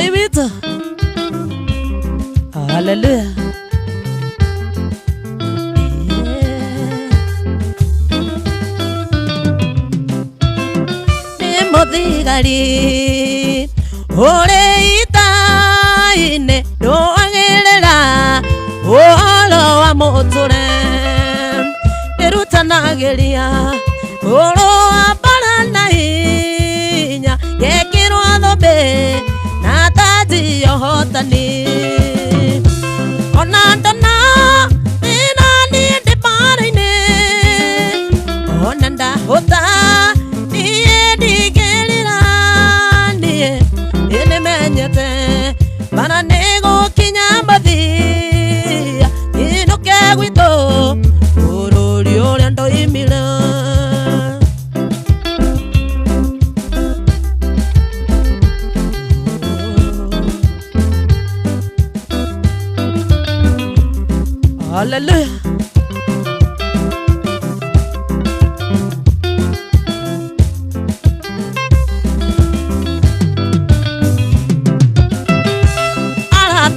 ibita. Hallelujah. Modigari ore itaine doagerera olo wa motore erutanageria olo aparana inya yekiro adobe na tati yohotani onandana ina ni de parine onanda hota Bana nego kinyambadi ino kegwito ururi uria ndoimira Hallelujah.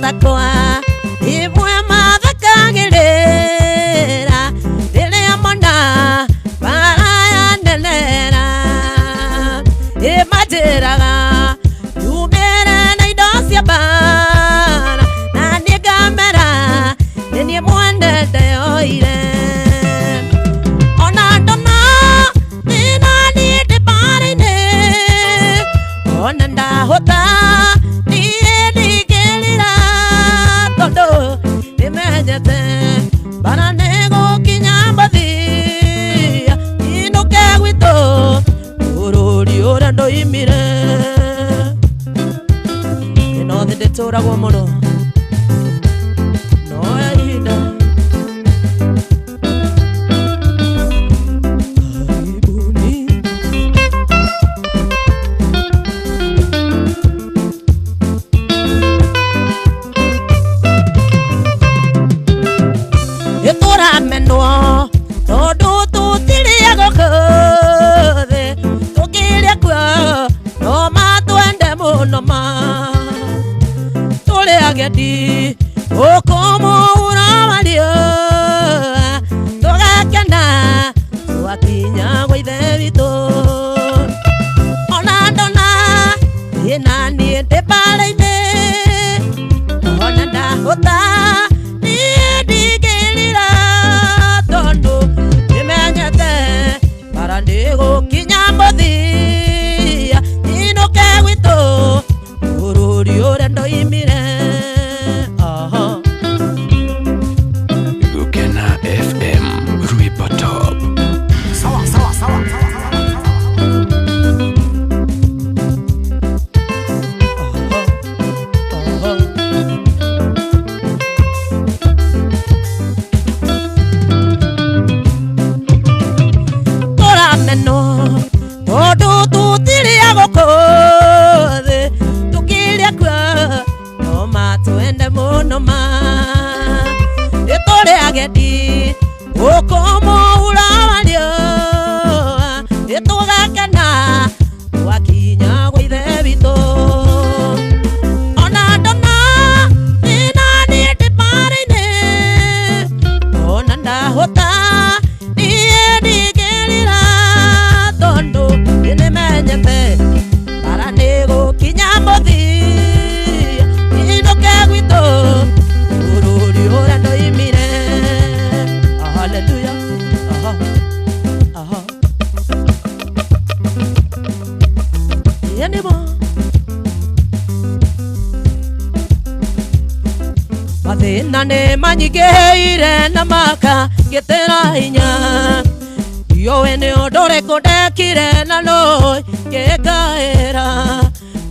Takwa ibwe madakagerera dele amanda para nelera imajeraga yumera na idosia bana na nigamera ni mwende de oire ona dona ina ni de barine ona nda hota Bana nego kinyambadi ino kegwito ururi uria ndoimire ino thinde turagwo muno no yaida todo tu tiria gokode tokiria kwa no mato ende muno ma tole agedi o como una mario togakena wakinya gwaithe wito ona ndona ina ni te palaithe ona nda hota Nego kinyambodi ino kegwito ururi uria ndoimire Gukena FM Ruiba Top. Sawa sawa sawa todo tu tiria gokode tukiria kwa no mato ende muno ma etore agedi o como uravalio etogakana wakinya gwaithe wito ona ndona ina ni te parine ona ndahota para nego kinyambodi ino kegwito ururi uria ndoimire Hallelujah. Yanimo mathina ni manyigeire na maka gitera hinya yowe ni ondore kundekire na no gikaira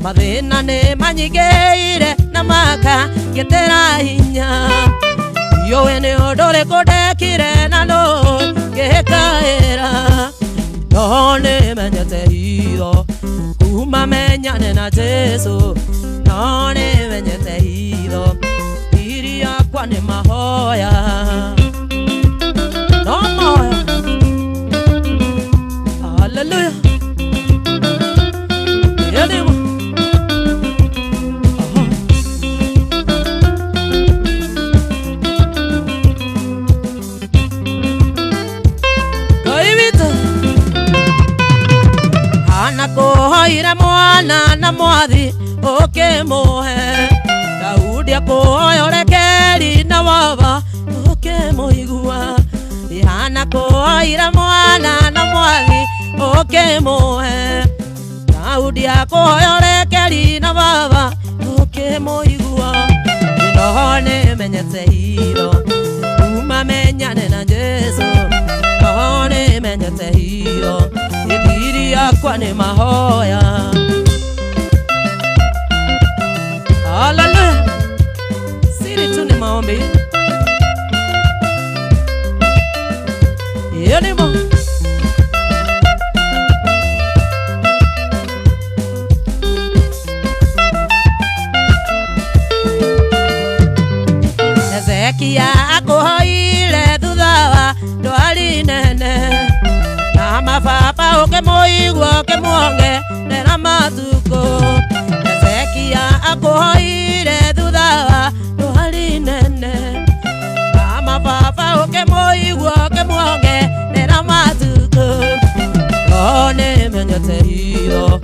mathina ni manyigeire na maka gitera hinya yowe ni ondore kundekire na no gikaira no ni menyete hitho kuma menyane na Jesu no ni menyete hitho iri yakwa ni mahoya no moya Hallelujah. mwana na mwathi ukimuhe Daudi akuoyorekeri na baba ukimuigua ihana kuoira mwana na mwathi ukimuhe Daudi akuoyorekeri na baba ukimuigua Nohone menyete hiro Uma menyane na Jesu Nohone menyete hiro Ithiri yakwa ni mahoya Hallelujah Siri tu ni maombi Iyo ni mo Hezekia akuhoire thutha wa ndwari nene na mababa ukimuigua ukimuonge nena matuko Hezekia akuhoire thutha wa ndwari nene na mababa ukimuigua ukimuonge nena matuko One menyete hiro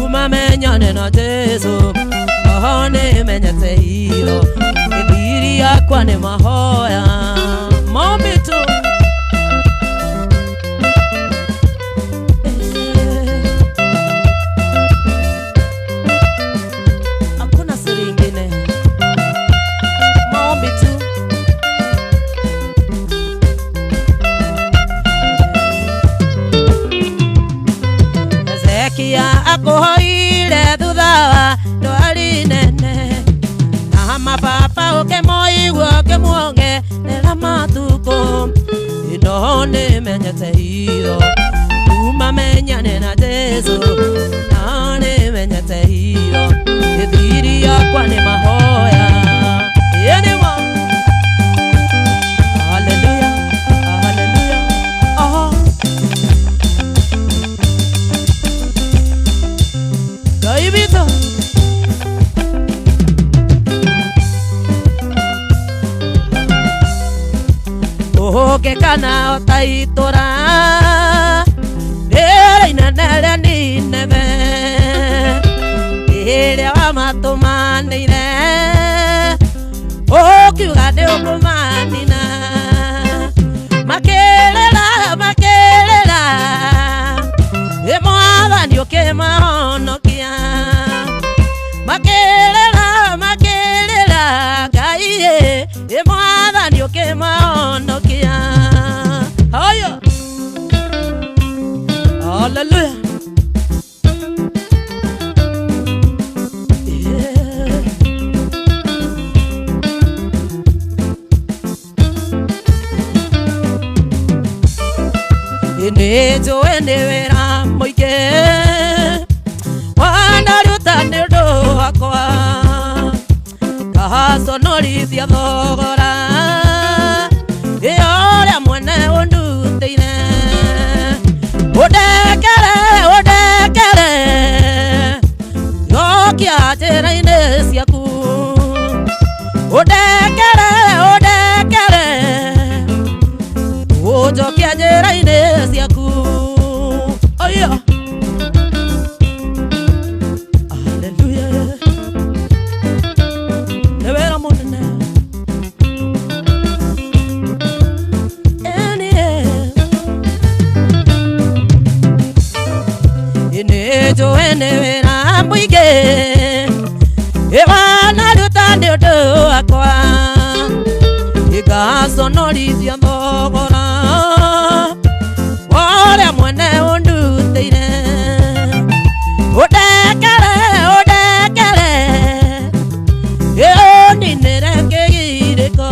uma menyane na Jesu One menyete hiro Ithiri yakwa ni mahoya Mombi tu Hakuna siri ingine Mombi tu Hezekia akuhoire thutha wa ndwari nene na mababa ukimuigua ukimuonge nena matuko Inohone menyete hiro uma menyane na Jesu None menyete hiro Ithiri yakwa ni mahoya Yenimo Hallelujah Hallelujah Oh Gaibito Oke kana otaitora Ina nere ni neve Ire wa matumanire Okiuga ni ukumanina Makerera makerera Mwathani ukimahonokia Makerera makerera Ngai Mwathani ukimahonokia Haya Hallelujah Yeah Inejo enewera moike Wanaruta nirdo wakwa Kahasonorithia thogora Ioria mwene unduteire Udekere Yokia njĩra-inĩ ciaku Udekere Ujokia njĩra-inĩ ciaku Oh yeah Hallelujah Newera munene Inejo enewera muige Ewana ruta nĩũndũ wakwa Igaconorithia thogora Ũrĩa mwene ũnduteire Udekere Ũninĩre kĩgirĩko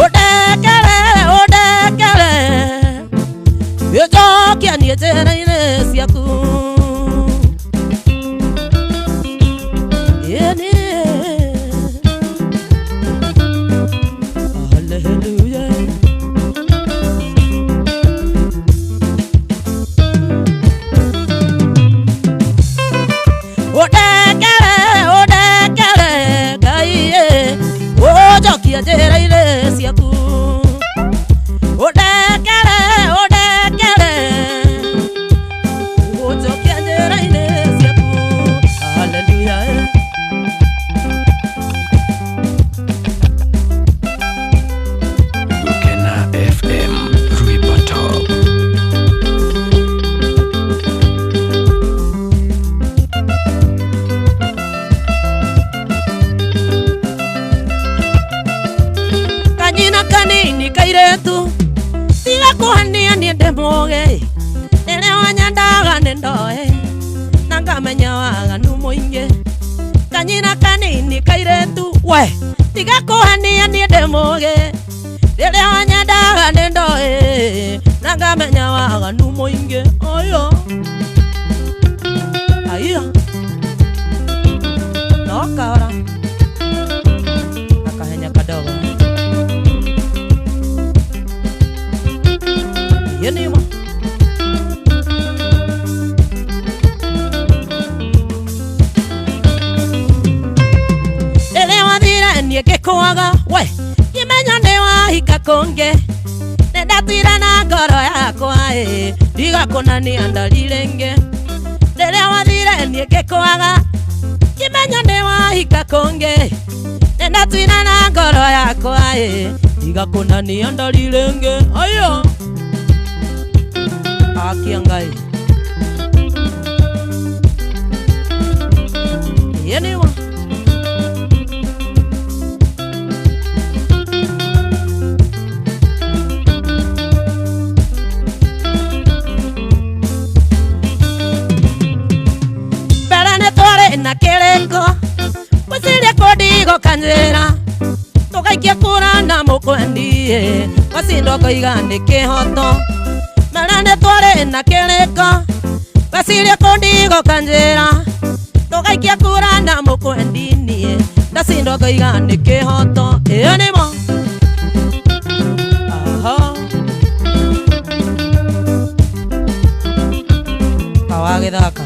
Udekere Ũjokia niĩ njĩra-inĩ ciaku Hallelujah Udekere Ngai Ujokia njĩra-inĩ ciaku Udekere Ujokia ndamenya waganu muingi kanyina kanini kairetu we tiga kuhania nie ndemuge riria wanyendaga nindoe na ngamenya waganu muingi oyo aiyo no kahora akahenya kadogo yenima Gekwaga we imenya ne wahika konge ndatira na ngoro yakwa ndigakonania ndalilenge rĩrĩa wathire niĩ ngĩkwaga imenya ne wahika konge ndatira na ngoro yakwa ndigakonania ndalilenge ayo akiangai yenima na keleko wasiria kodigo kanjera tokaikia kura na mukwendie wasindo koigane kihoto marane tware na keleko wasiria kodigo kanjera tokaikia kura na mukwendie wasindo koigane kihoto enimo aha kawagithaka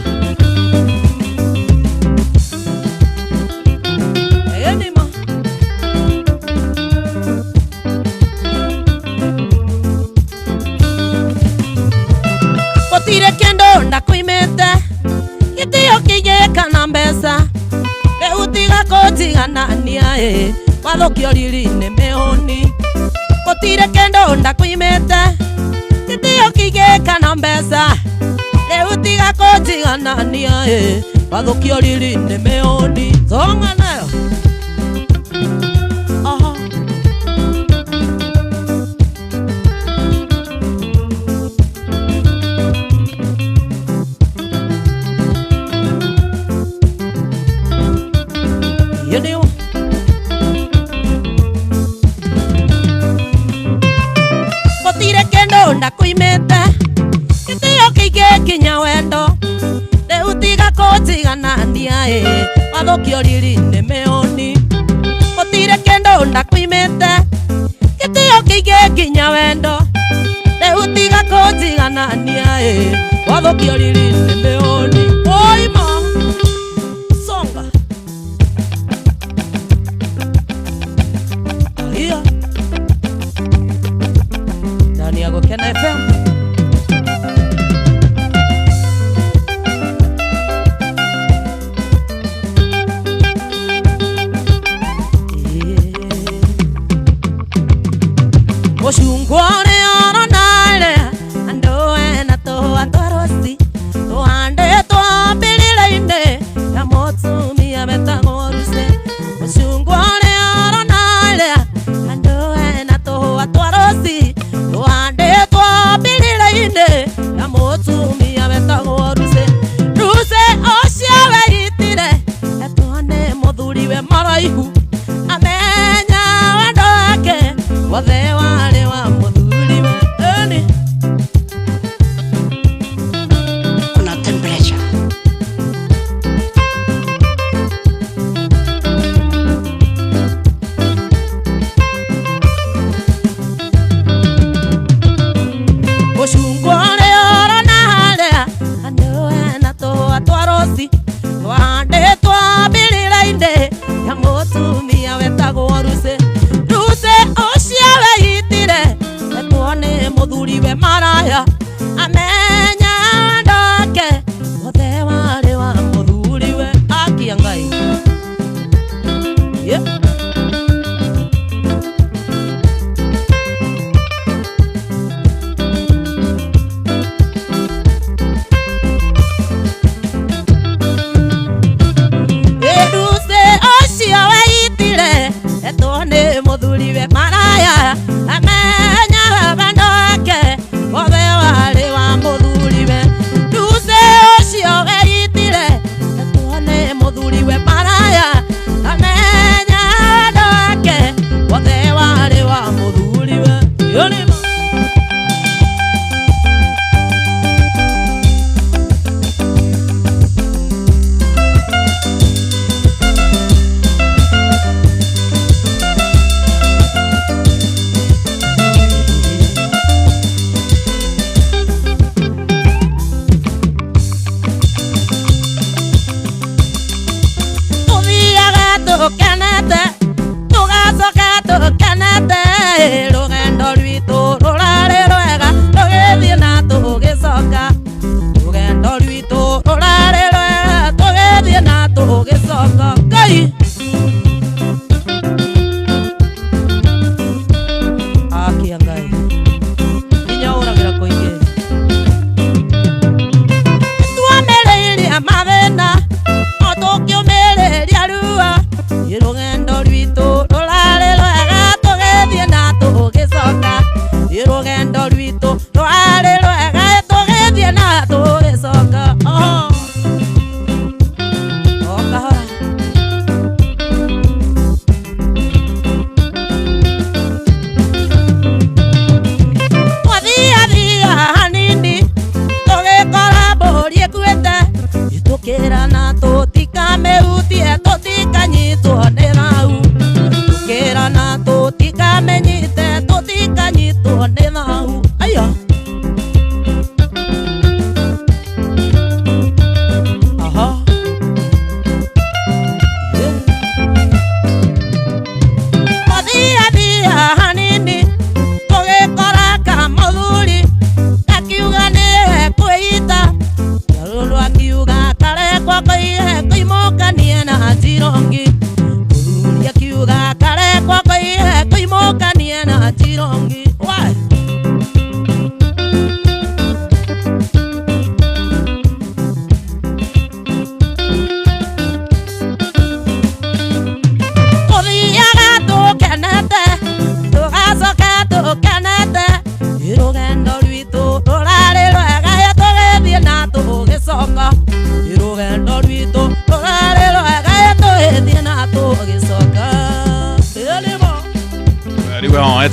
Tire kendo ndakwimete gitio kigeka na mbesa utiga kotiganania wathokio riri-inĩ mĩhũni gũtirĩ kĩndũ ndakwimete gitio kigeka na mbesa utiga kotiganania wathokio riri-inĩ mĩhũni songa nayo aha Gotire kendo ndakwimete gitio kinya wendo utiga kotiganania wathokio riri-inĩ mĩhũni gotire kendo ndakwimete gitio kinya wendo utiga kotiganania wathokio riri-inĩ mĩhũni oima songa hiyo ndani ya Gokena FM Oshungore oronale andoe na to atorosi to ande to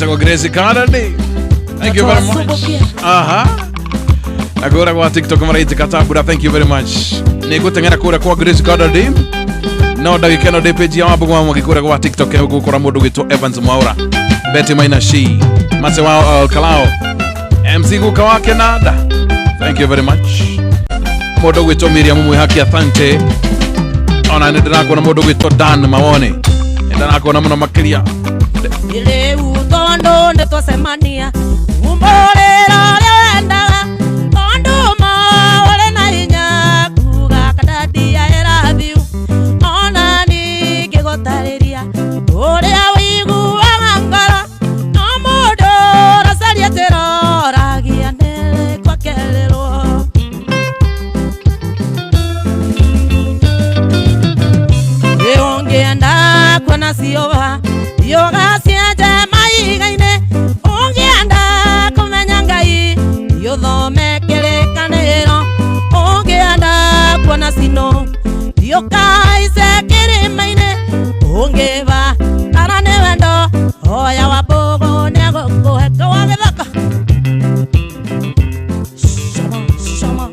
Etagwo Grace Kennedy. Thank you very much. Agora kwa TikTok maraiti katabura. Thank you very much. Nigutengera kura kwa Grace Kennedy. No ndagikeno ndi page ya Wambugwa Mwagikura kwa TikTok gukora mundu gitwo Evans Mwaura. Betty Maina She. Mase wa Kalao. MC Guka wake nada. Thank you very much. Mundu gitwo Miriam Mwihaki asante. Ona ndinakona mundu gitwo Dan Mawone. Ndinakona muno makiria. Ile utondo ndetosemania. Umborera lenda. Tondo ma wale na inya kuga kadadi ya erabiu. Ona ni kegotariria. Ore awigu angara. Nomodo rasalia terora gianele kwa kelelo. Ongeanda kona siova. Yoga siaje maigaine. Ongeanda kumenyangai. Yodhome kele kanero. Ongeanda kona sino. Yokai se kere maine. Ongeva arane wendo. Oya wabogo nego koheka wagedaka. Shama.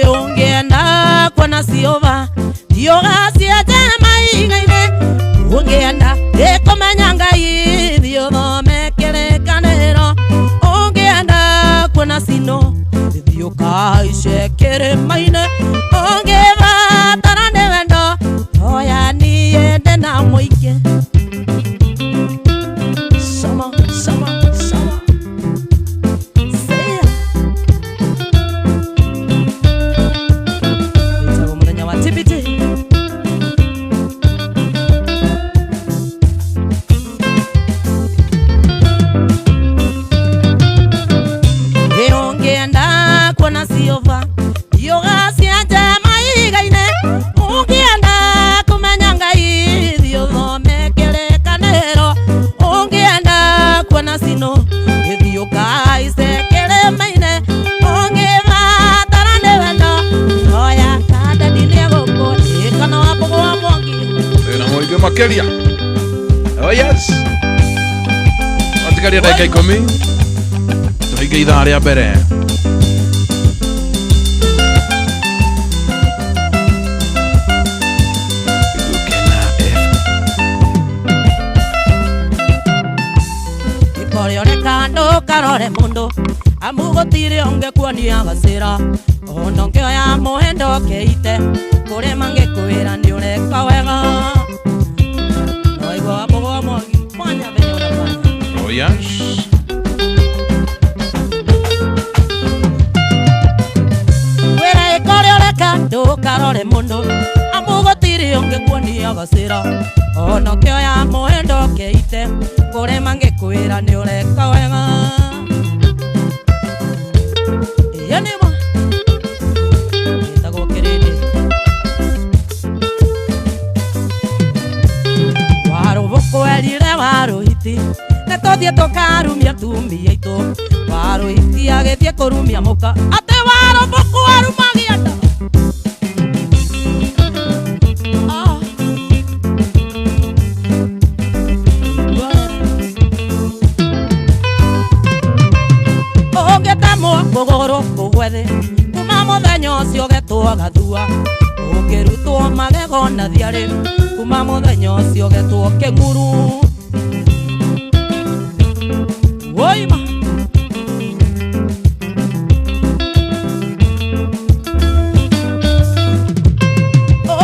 Ongeanda kona siova. Yoga siaje maigaine. Ongeanda ekomanyangai. Yodhome kele kanero. Ongeanda kona sino. Yokai se kere maine. Ongeva tarane wendo. Oya ni yende na moike. Sama. Say it. Itago mwenye wa tibiti. Ongeanda kona siova. Yoga siaje maigaine. Ongeanda kumenyangai. Yodhome kele kanero. Ongeanda kona sino. Yogai se kele maine. Ongeva tarane wendo. Oya kada dinego ko. Ekana wabogo wa Mwangi. Ena moige makeria. Oh yes. Otikaria dakika 10. Tuige idhaa ya mbere. Kando karore mundo. Amugotire onge kuania gasira. Ono ngeo ya mohendo keite. Kore mange kuira ni ureka wega. Noigwa wabogo wa Mwangi. Fanya venye unafanya. Oh yes. Wera ikore oreka ndo karore mundo. Amugotire onge kuania gasira. Ono ngeo ya mohendo keite. Kore mange kuira ni ureka wega. Yanima Itago kerede. Waro boko elire waro hiti. Netothie tokarumia tumbi yaito. Waro hiti agethie kurumia muka. Ate waro boko arumagia nda. Kogoro kogwethe kuma muthenya ucio getwo gathua. Ukirutwo magego na thiari. Kuma muthenya ucio getwo kenguru. Woima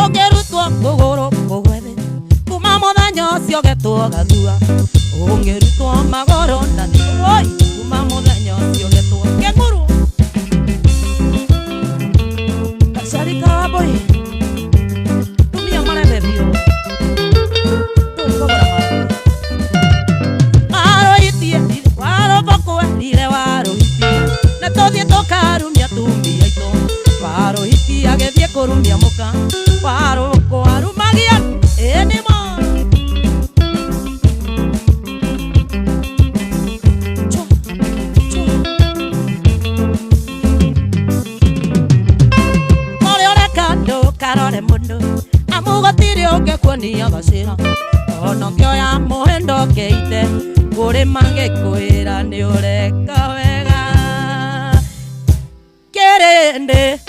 ukirutwo kogoro kogwethe kuma muthenya ucio getwo gathua. Ukirutwo magoro na thiari. Kuma muthenya ucio getwo Oi. Tumia mara bebio. Tugora mara. Waro itie, waro boko lire waro itie. Na tothie tokarumia tumia ito. Waro itie agethie kurumia muka. Waro ko arumagia enimo. Karore mundo amugotire oke kuonia gacira ono kioya muhendo keite kuri mange kwira ni ureka wega kerende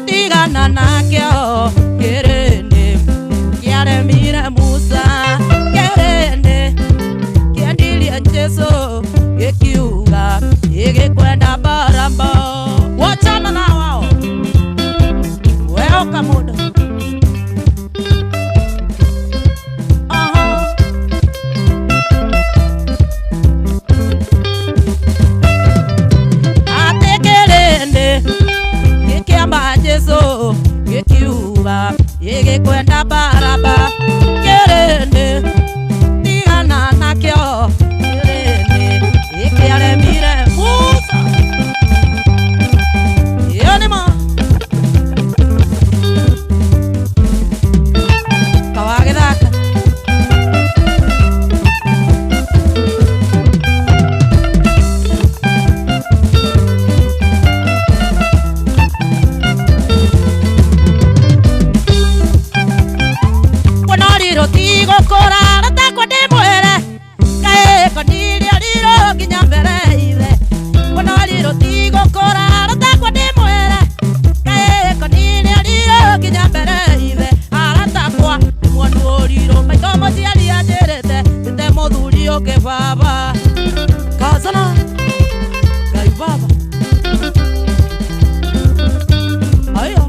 tigana nakio kerende kiare mira musa kerende kiandilia Jesu gekiuga igikwenda baramba wachana na wao kamuda atekerende kikiamba Jesu kikiuba igikwenda baraba kerende tigana nakio kerende ikiaremire musa yonimo baba kazana kai baba ayo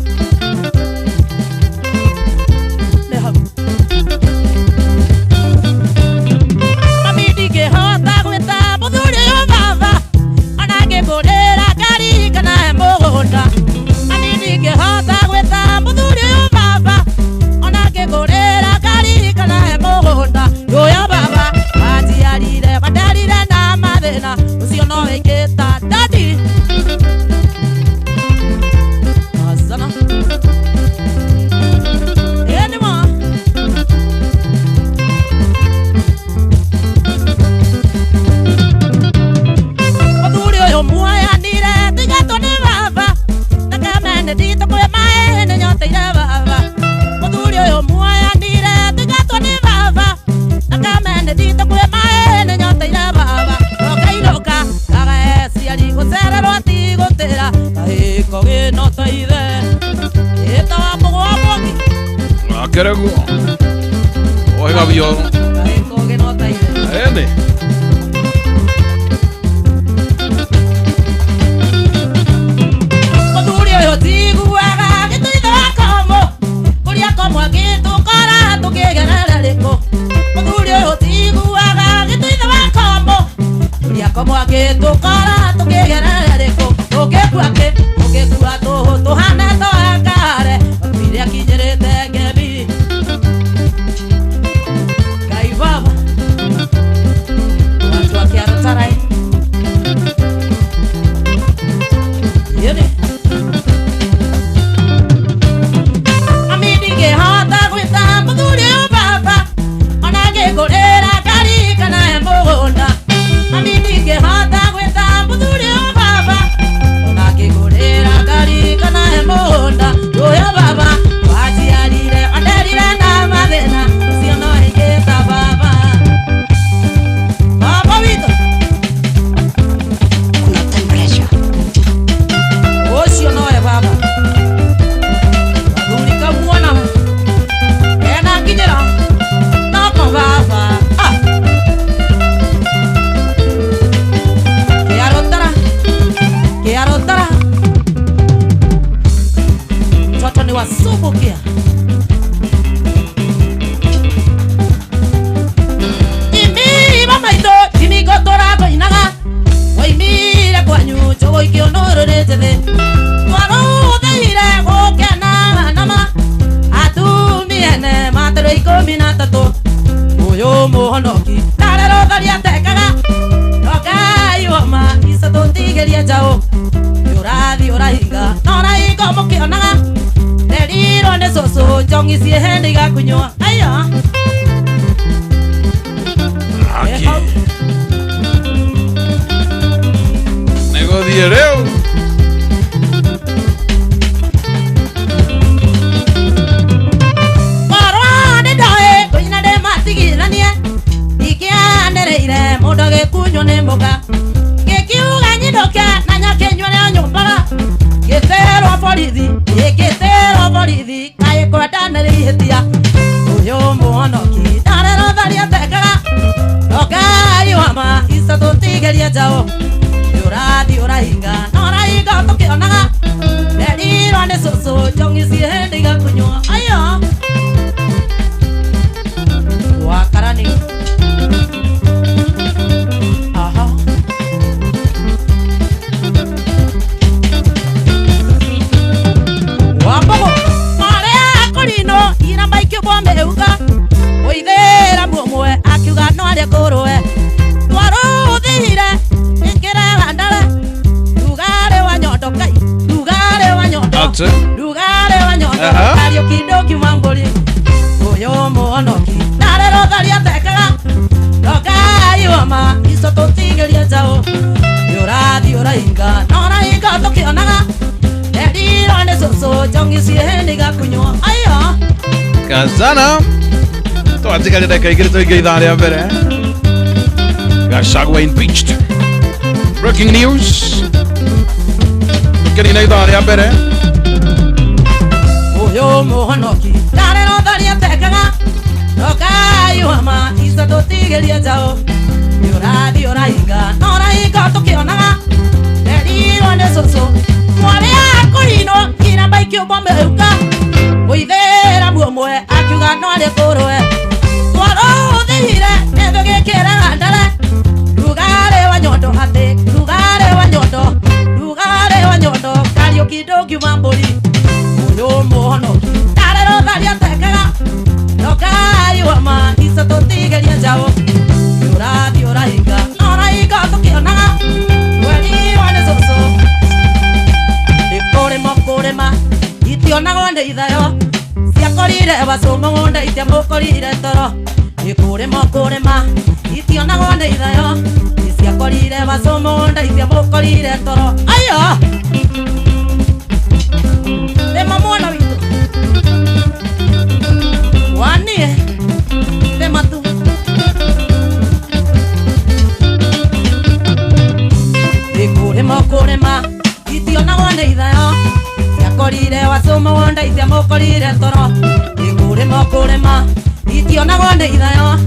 leha amidi ke hata kweta budure yo baba anage bodera kari kana mogonda amidi ke hata kweta budure yo baba anage bodera kari kana mogonda yo ya baba na madena usio no eketa dadi azana enema odurio yo muaya nire tigato ne baba nakamene dito kwe maene nyote ya baba odurio yo muaya nire tigato ne baba nakamene dito kwe maene nyote ya baba Kerego. Oiga vio. Ende. Odurio yo tigu aga que tu ida como. Kuria como aquí tu cara tu que ganar leko. Odurio yo tigu aga que tu ida como. Kuria como aquí tu cara tu que ganar leko. O que tu ato tu hana to akare. Mire aquí yerete que vi. Kai baba. Watu aquí atarai. Yene. Amidi ke hata kwita mudurio baba. Anage gorera kari kana embogonda. Amidi ke hata kwita mudurio baba. Anage gorera kari kana embogonda. Oya baba, waji alire anderire na madena. Si no eketa baba. Baba wito. Una temperature. Osi no e baba. Badurika muona. Ena kijera. No con baba. Ah. Que arotara. Mtoto ni wasubukia. Imi mama ito, imi gotora ko inaga. Wai mira kwa nyucho wai kionoro retede. Waro deire ko kana na soso jongi si hendi ga kunywa aya nego diereu Marwa de dae kuina de matigi lanie ikia nereire modoge kunyo ne mboga kekiuga nyidoka nanya kenywa ne nyumbara ketero bolithi kaye kwata nere hitia uyo muonoki darero daria tekara okai wama isato tigeria jao yuradi urahinga norahinga tokionaga neriro ne soso jongi si hendiga kunywa ayo wakarani aha wambogo mare akorino ira maikyo bombe uga oithera mumwe akiuga no aria kurwe twaruthire ikira gandara lugare wa nyondo kai lugare wa nyondo kario kidoki mambori oyo muonoki narero tharia tekaga rokai wama isoto tigeria jao yurathi urahinga norahinga tokionaga eriro ne soso jongi si hendiga kunywa ayo Kazana twatigari dakika igiri tuingia ithaa ria mbere Gachagua impeached breaking news tukirina ithaa ria mbere uyo muhonoki narero tharia tekaga rokai wama isoto tigeria jao yurathi urahinga norahinga tokionaga eriro ne soso mware akorino ira maikyo bombe uka oithera mumwe akiuga no aria kurwe twaruthire netho gikira gandara lugare wa nyondo hate lugare wa nyondo kario kidoki mambori uyo muhonoki narero tharia tekaga rokai wama isato tigeria jao yurathi urahinga norahinga tokionaga weni wane soso kurema itionagwo nĩ ithayo ciakorire bacumo ng'onda itiamukorire toro kurema itionagwo nĩ ithayo ciakorire bacumo ng'onda itiamukorire toro ayo rema mwana witũ wanie rema tu kurema itionagwo nĩ ithayo ciakorire bacumo ng'onda itiamukorire toro kurema itionagwo nĩ ithayo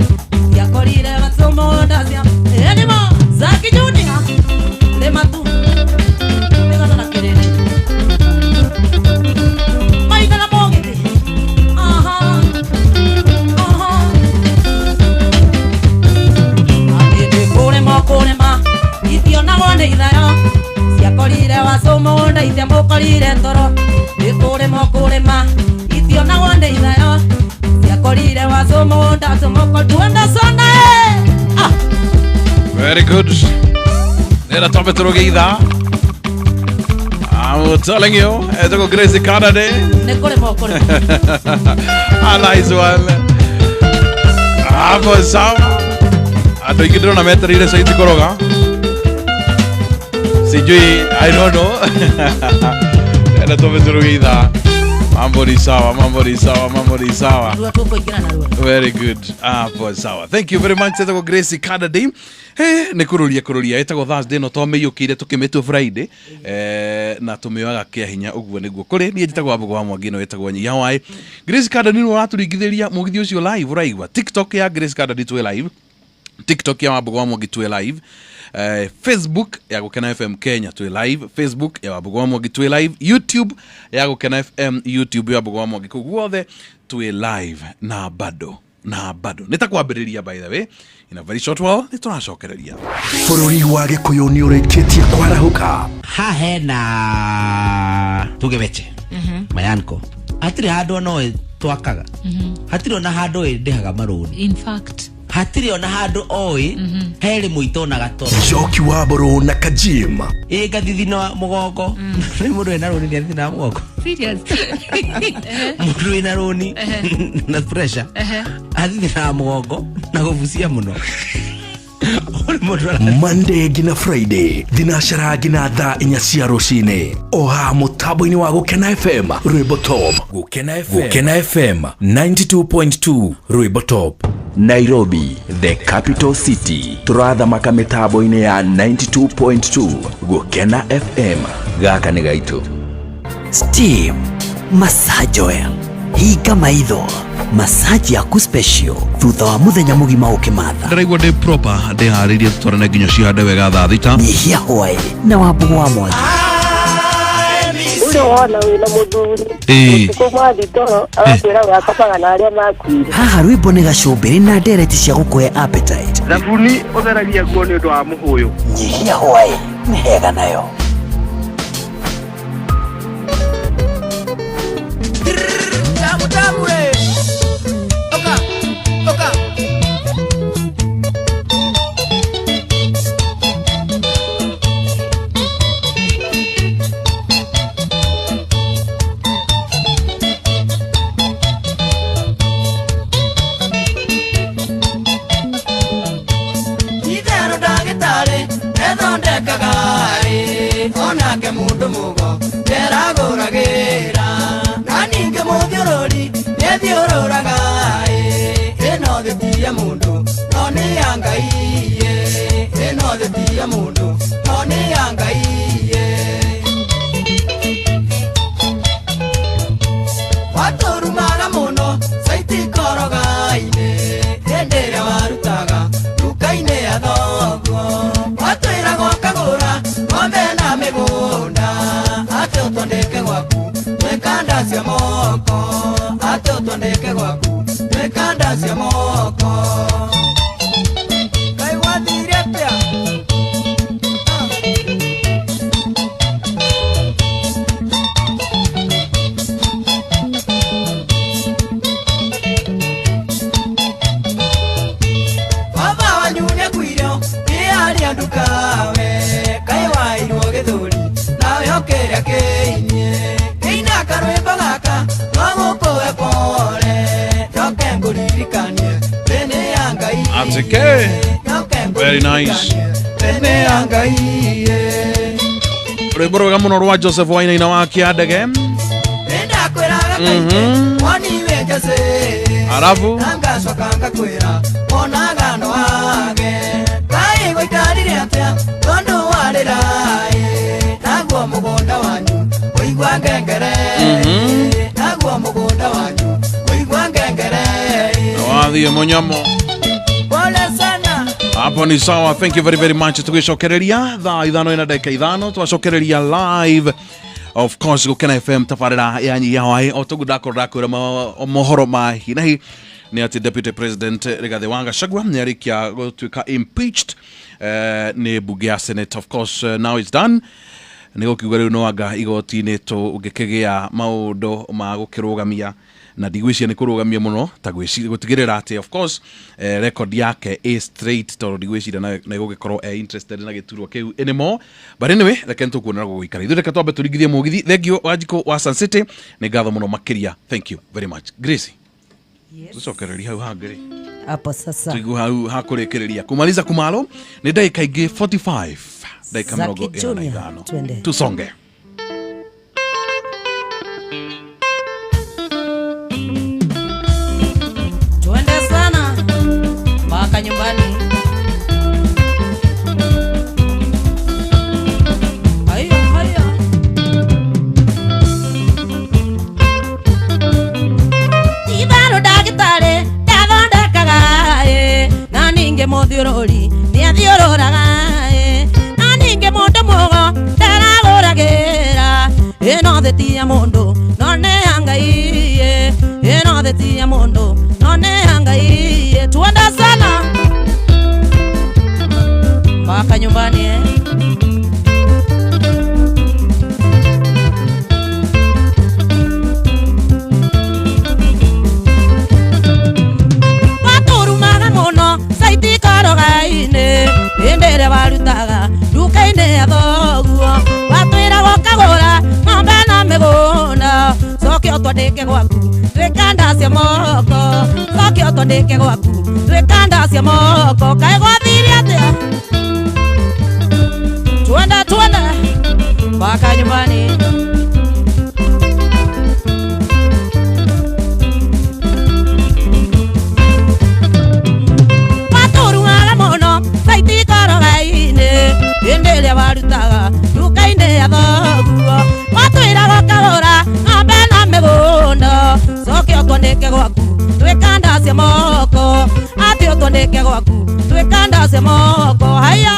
ciakorire bacumo ng'onda cia enimo zaki junia rema tu regana na kirere maina na mogete aha ande kurema itionagwo nĩ ithayo ciakorire bacumo ng'onda itiamukorire toro kurema itionagwo nĩ ithayo ciakorire bacumo ng'onda tuenda sana very good nera tope turuge ithaa I'm telling you etoko Grace Canada ne kurema a nice one hapo sawa ando ingidro na meterire saiti koroga sijui I don't know nera tope turuge ithaa mambo ni sawa very good hapo sawa thank you very much etoko Grace Canada ni kururia etagwo Thursday no tomeyukire tukimetu Friday na tumeoaga kia hinya uguo niguo kuri ni njitagwo Abugo wa Mwangi no etagwo Nyia Wai Grace Canada ni uraturingithĩria mugithi ucio live uraigwa TikTok ya Grace Canada twe live TikTok ya Abugo wa Mwangi twe live Facebook ya Gukena FM Kenya twe live Facebook ya Abugo wa Mwangi twe live YouTube ya Gukena FM YouTube ya Abugo wa Mwangi kuguothe twe live na bado nitakwambĩrĩria by the way in a very short while nitũracokereria bũrũri wa Gĩkũyũ nĩ ũrĩkĩtie kwarahũka hahe na tugebeche mayanko hatirĩ handũ no twakaga hatirĩ na handũ ndĩhaga marũni in fact hatiri ona handu oi heri muito na gatoro Njoki wa Mburu na Kajima. Gathithina mugongo ni mundu ena roni ni na mugongo Serious. mundu ena roni na pressure athithina mugongo na gubucia muno Monday gina Friday thinacara gina thaa 4 cia rucini oha mutaboini wa Gukena FM Rwimbo Top. Gukena FM 92.2 Rwimbo Top. Nairobi, the capital city. Turathamaka mitaboini ya 92.2 Gukena FM. Gaka ni gaitu. Steam Massage Oil. Hii kama idho massage yaku special thutha wa muthenya mugima ukimatha. Ndiraigua ndi proper ndi haririe tutwarane nginya cihande wega thaa thita. Nyihia hwaĩ na Wambugu wa Mwangi. Ule wana wina muthuri kuma thitoro agakwĩra wakabaga na arĩa makuire. Haha rwĩmbo nĩ gacumbĩrĩ na ndereti cia gũkũhe appetite. Thabuni ũtheragia nguo nĩ ũndũ wa mũhũyũ. Nyihia hwaĩ nĩ hega nayo. Very nice. Rwĩmbo rwega mũno rwa Joseph Wainaina wa Kĩandege. Arabu wathie munyamo hapo ni sawa. Thank you very very much. Tugicokereria thaa 5:05 twacokereria live of course Gukena FM tafarira yanyi yawai otugudakordakwira mohoro ma hinahi ni ati Deputy President Rigathi wa Gachagua ni arikia gutuika impeached ni bunge ya Senate. Of course now it's done. Nego kiuga riu no anga igoti-ini tugikigia maundu ma gukirugamia na digwishia ni kurugamia muno ta gutigirira ati of course record yake is straight to digwishia na gugikorwo interested na giturwa kiu anymore. But anyway reke ntukuona guikara ithu reke twambe turigithie mugithi. Thank you Wanjiko wa Sun City ni ngatho muno makiria. Thank you very much Grace. Yes. Tucokereria hau hangire hapo sasa tuigu hau hakurekereria kumaliza kumalo ni dakika ingi 45 dakika 45 tusonge. Tuende sana mpaka nyumbani. Haya Ibaro dagitare ndathondekaga na ninge muthiururi ni athiururaga na ninge mundu mugo ndaraguragira ino theti ya mundu no ne Ngai ino theti ya mundu no ne Ngai. Tuende sana mpaka nyumbani waturumaga muno twandike gwaku twikanda cia moko cokio twandike gwaku twikanda cia moko kae gwathire atia twende mpaka nyumbani. Waturuaga muno saiti koroga-ini hindi iria warutaga nduka-ini ya thoguo watwiraga kahura ng'ombe na migunda cokio twandike gwaku twikanda cia moko atio twandike gwaku twikanda cia moko haya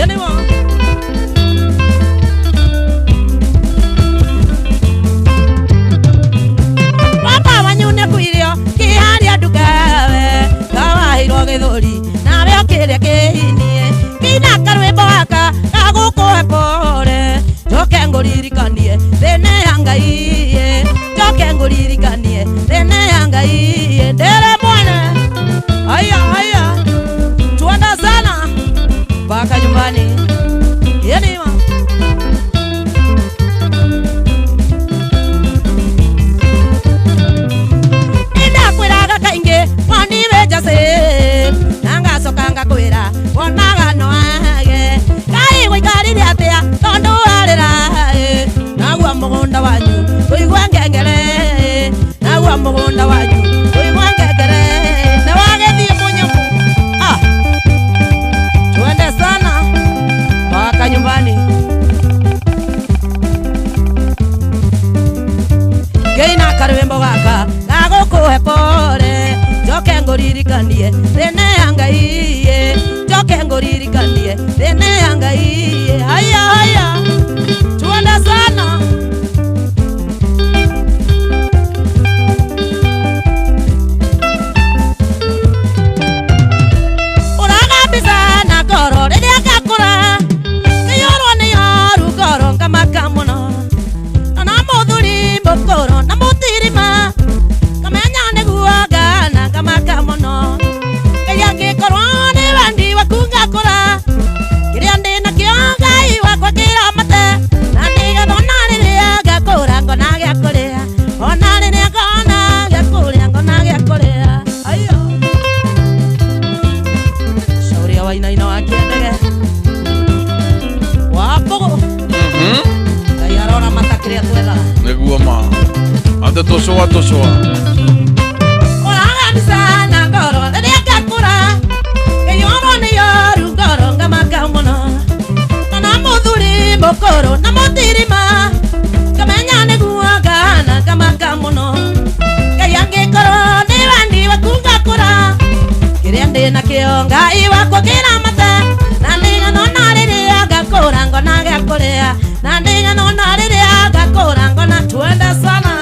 Anymore. Papa wanyune kuirio kiharia ndugawe kawahirwo githuri nawe okiria kihinie kina karwimbo gaka gagukuhe pore njoke nguririkanie thine ya Ngai njoke nguririkanie thine ya Ngai ndere mwene haya tuanda sana mpaka nyumbani. Anymore. Ndakwiraga kaingi waniwe jase nangacoka ngakwira wonaga noage Ngai wikarire atia tondu arira nagua mugunda wanyu kuigua ngengere nagua mugunda wanyu kuigua ngengere na wagethie munyamu twende sana mpaka nyumbani. Geina karwimbo gaka gagukuhe pore njoke nguririkanie thine ya Ngai njoke nguririkanie thine ya Ngai haya twende sana. Uragambisa na goro riria gakura kiyorwo ni yoru goro ngamaka muno na muthuri mukoro na mutirima kamenya niguo ngana ngamaka muno kiria ngikorwo ni wendi waku ngakura kiria ndi nakio Ngai wakwa kiramate na ndigathona riria ngakura ngona gia kuria ona riria ngona gia kuria ngona gia kuria ayo shauria wainaina wakiendege wapogo Ngai arona matakiria twetha niguo ma ande tocoa uragambisa na ngoro riria ngakura kiyorwo ni yoru ngoro ngamaka muno na muthuri mukoro na mutirima kamenya niguo ngana ngamaka muno Ngai angikorwo ni wendi waku ngakura kiria ndi nakio Ngai wakwa kiramate na ndigathona riria ngakura ngona gia kuria na ndigathona riria ngakura ngona twende sana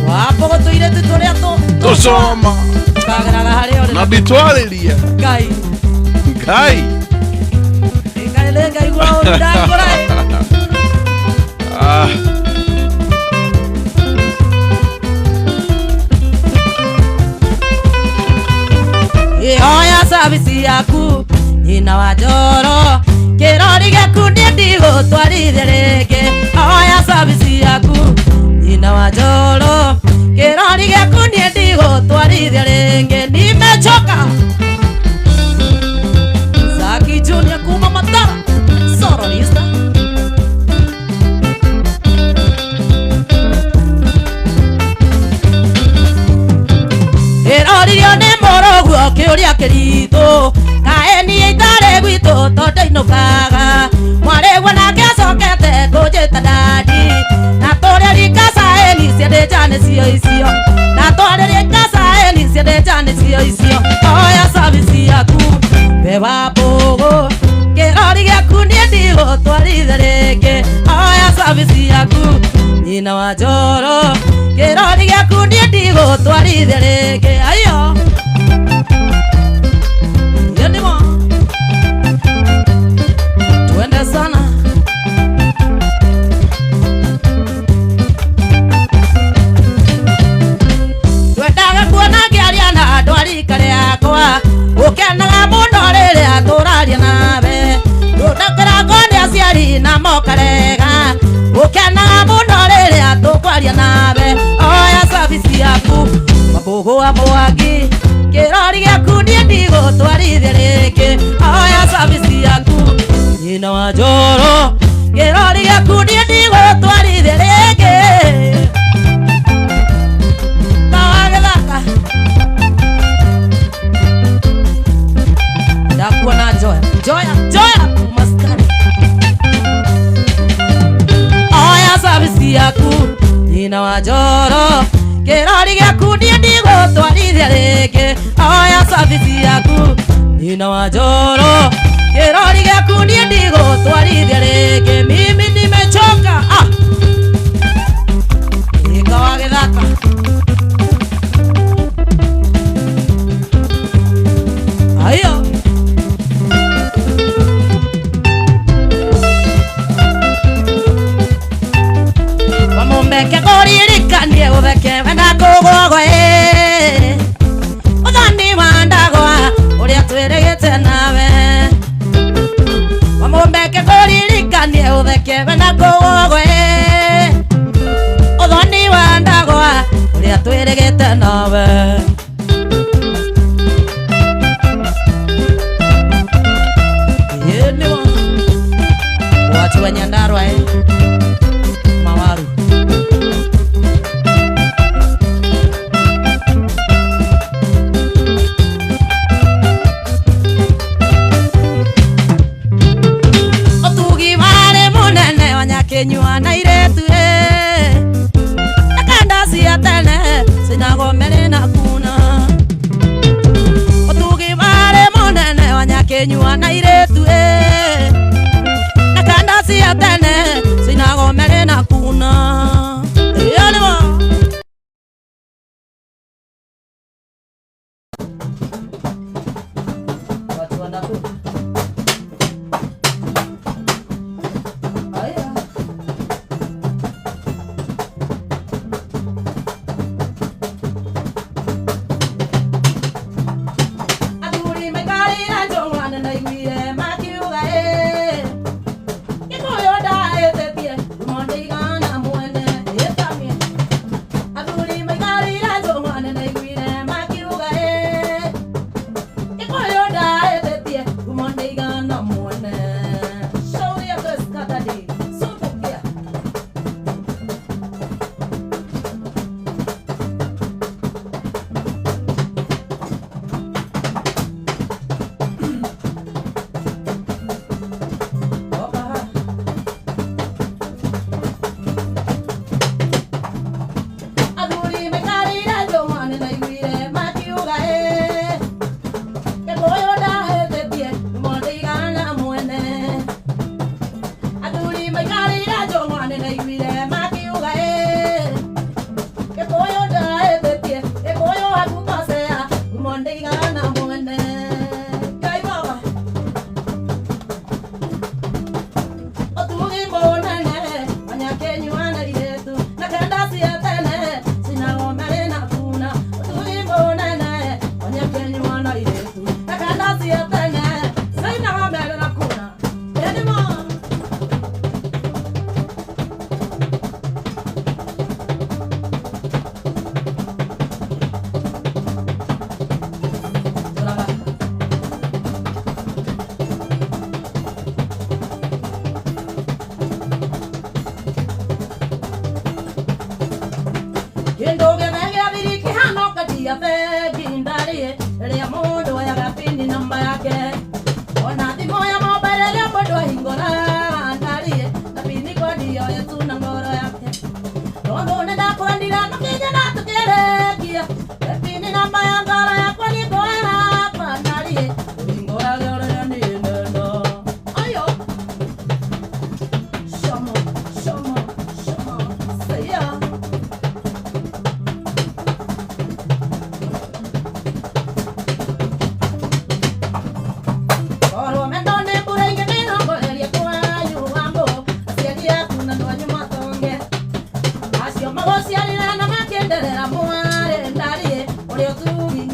wapo gutuire tuturia tucoma kagaraga haria uri na bitwariria Ngai Ngai gwa ndakura oya service yaku nyina wa njoro kirori giaku ndigutwarithia ringi oya service yaku nyina wa njoro kirori giaku ndigutwarithia ringi nimechoka Zaki Junior kuma Matara Soronista Iroririo ni moroguo kiuria kiritu kaeni itare gwitu tondainukaga mwaregwa nake acokete kunjita dadi na turia rikasaeni ciende jane cio icio na turia rikasaeni ciende jane cio icio oya service yaku bewa bogo kirori giaku ndigutwarithia ringi oya service yaku nyina wa njoro kirori giaku ndigutwarithia ringi ayo Anymore. Twende sana twendaga kuona ngiaria na ndwari kare yakwa ukenaga muno riria turaria nawe kamo karega ukena muno riria tukwaria nawe oya service yaku mabugo wa mwagi kirori gyaku nie ndigutwarithia ringi oya service yaku nyina wa njoro kirori gyaku nie ndigutwarithia ringi tawagethaka ndakuona Joya maskani oya service yaku nyina wa njoro kirori gyaku nie ndigutwarithia ringi oya service yaku nyina wa njoro kirori gyaku nie ndigutwarithia ringi mimi nimechoka ikawa githaka ayo wamumbeke kuririkanie utheke wenda kugwagwe uthoni wandagwa uria twirigite nawe wamumbeke kuririkanie utheke wenda kugwagwe uthoni wandagwa uria twirigite nawe yeniwa watu wenye ndarwa mawaru otugi wale munene wanyakenywa na iretu nakandasi ya tene sinagomere na kuna otugi wale munene wanyakenywa na iretu nakandasi ya tene sinagomere na kuna yoniwa watu wandaku aya aduri megari na jongwana na iwire makiuga Mago ciarira na makenderera mware ndarie uria tugi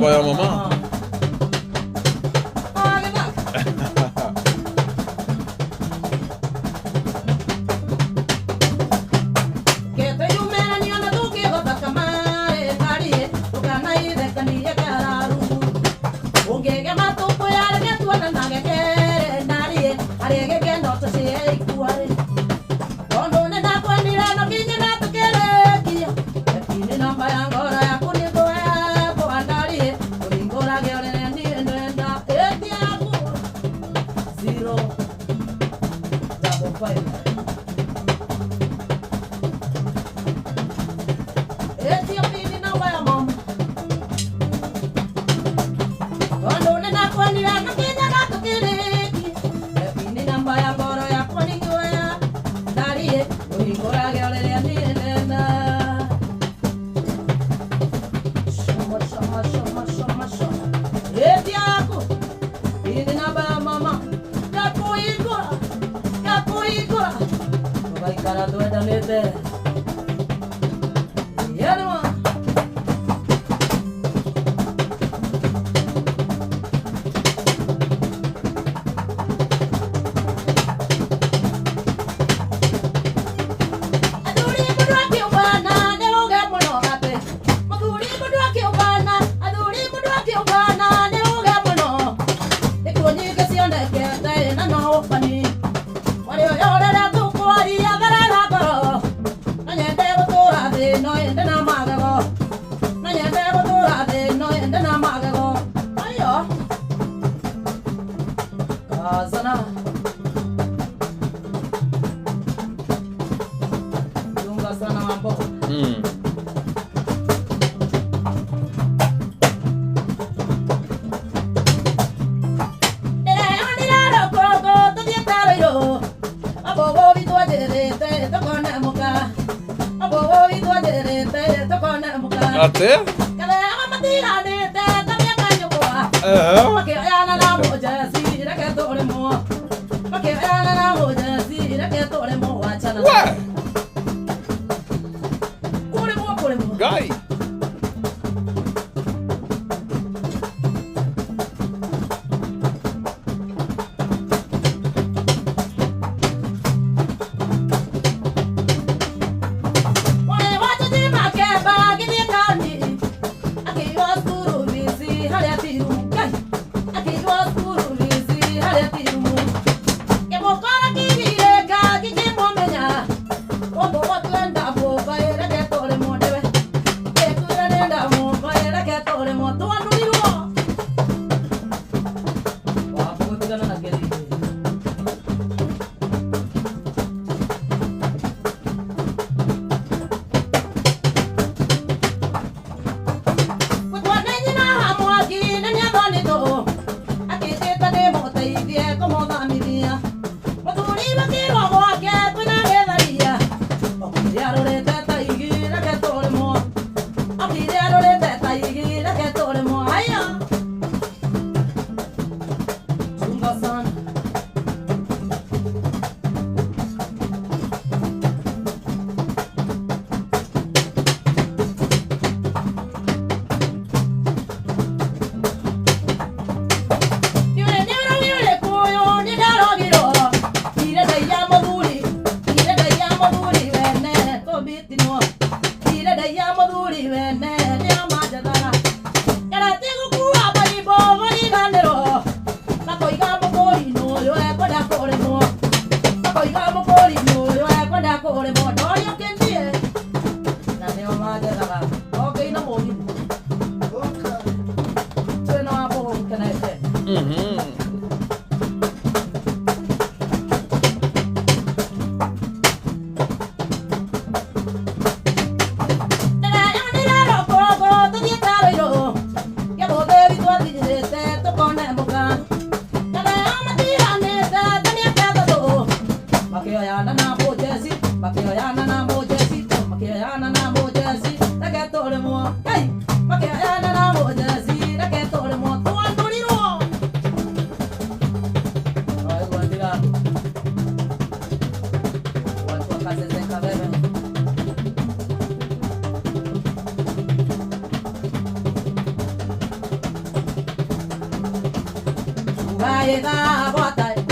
namba ya mama.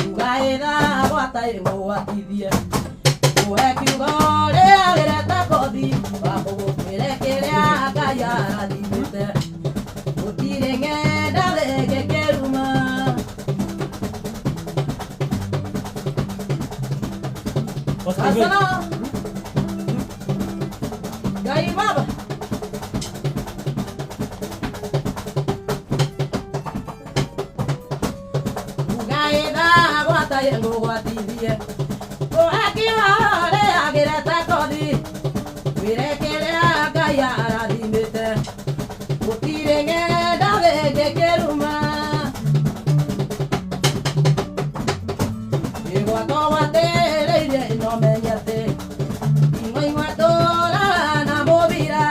Ugaetha gwata ĩmũgwatithie Uwe kiugo rĩa gereta kothi Wamũgũkwĩre kĩrĩa Ngai arathimĩte Gũtirĩ ng'enda rĩngĩ kĩruma Asana Ngai baba Ugaetha gwata ĩmũgwatithie Uwe kiugo rĩa gereta kothi Wĩre kĩrĩa Ngai arathimĩte Gũtirĩ ng'enda rĩngĩ kĩruma Gwakwa watĩrĩire no menye atĩ Ing'oing'o tũraga na mũbira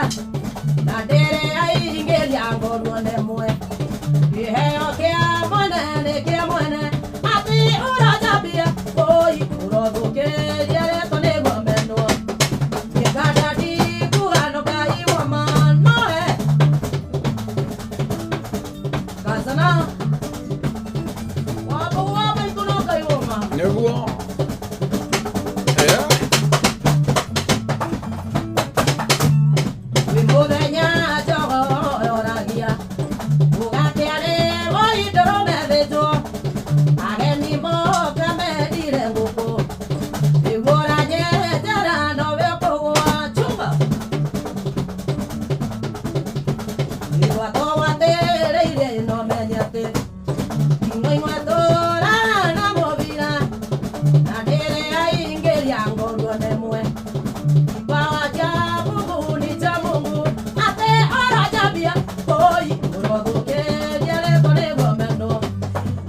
Na ndĩrĩ aingĩria ngorwo nemwe Kĩheo kĩa mwene nĩ kĩa mwene Atĩ ũrajambia Oi ũrothũkĩria rĩtwa nĩguo menwo Kĩganda ndikuganũka iwo manoe Kazana Wabũ ikunoka iwo ma Nĩguo. Wĩmũthenya njogo yoragia Ũgakĩa nĩ woi ndũrũmethĩtwo Ageni moka mendire ngũkũ Nĩguo ũranyenjera nowe ũkũgũa chumba Gwakwa watĩrĩire no menye atĩ Ing'oing'o tũraga na mũbira Na ndĩrĩ aingĩria ngorwo nemwe Kipawa cha Mungu ni cha Mungu Ate orajambia Oi ũrothũkĩria rĩtwa nĩguo menwo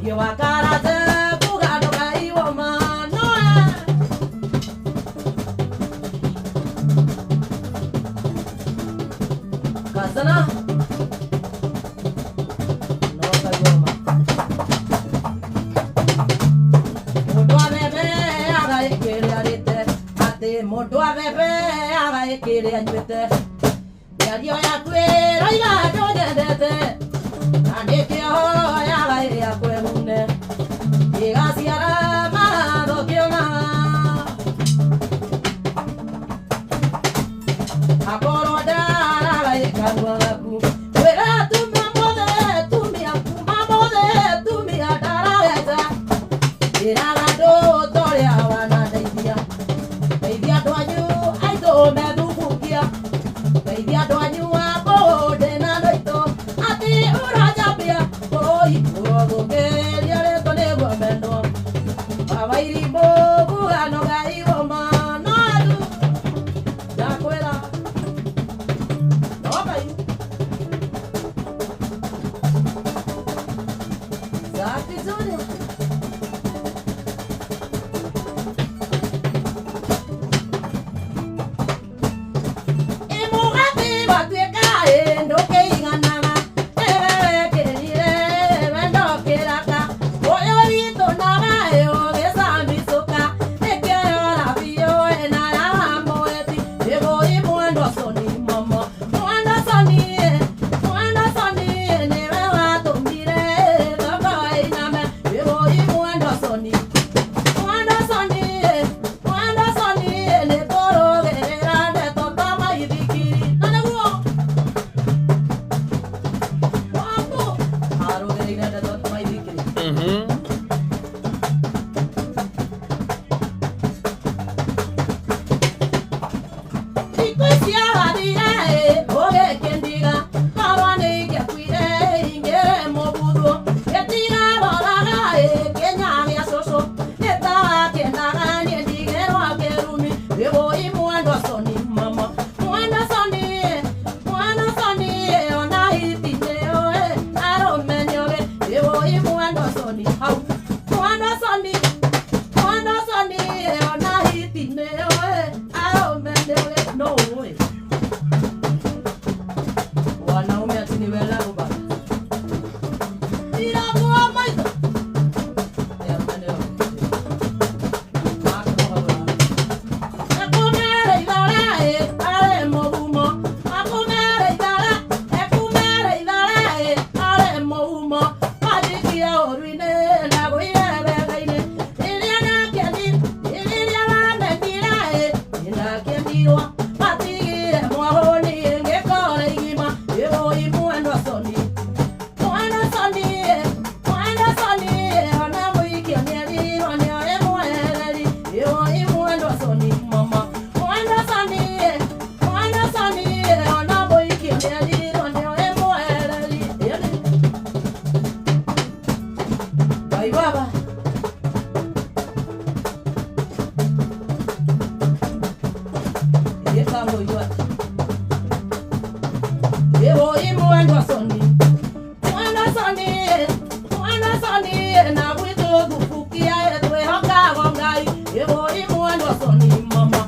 Gĩwakarate kũganũka iwo manoe Kazana Noka iwoma Mũndũ wa bebe agaĩkĩrĩa rĩte Atĩ mũndũ wa bebe agaĩkĩrĩa nyuĩte Mĩario yaku ĩroiga ndũnyendete Na ndĩkĩhoyaga ĩrĩa kwehune Ĩgaciara magatho kĩonaga Akorwo ndaraga kanua gaku Wĩra tumia mothe tumia kuma mothe tumia ndarageta Ĩraga andũ torĩa wanandeithia Ndeithia andũ anyu aitũ methumbukia Ndeithia andũ anyu akũndĩ na ndoitũ Atĩ ũrajambia Oi ũrothũkĩria maitwa matigire mwahoni ngekora igima ewo imwendo soni ona muikia nyerirwa nio emwereri ewo imwendo soni mama mwendo soni ona muikia nyerirwa nio emwereri bye baba yekango ywa ewo imwendo soni na witu gufukia etwe hakago ngai ewo imwendo soni mama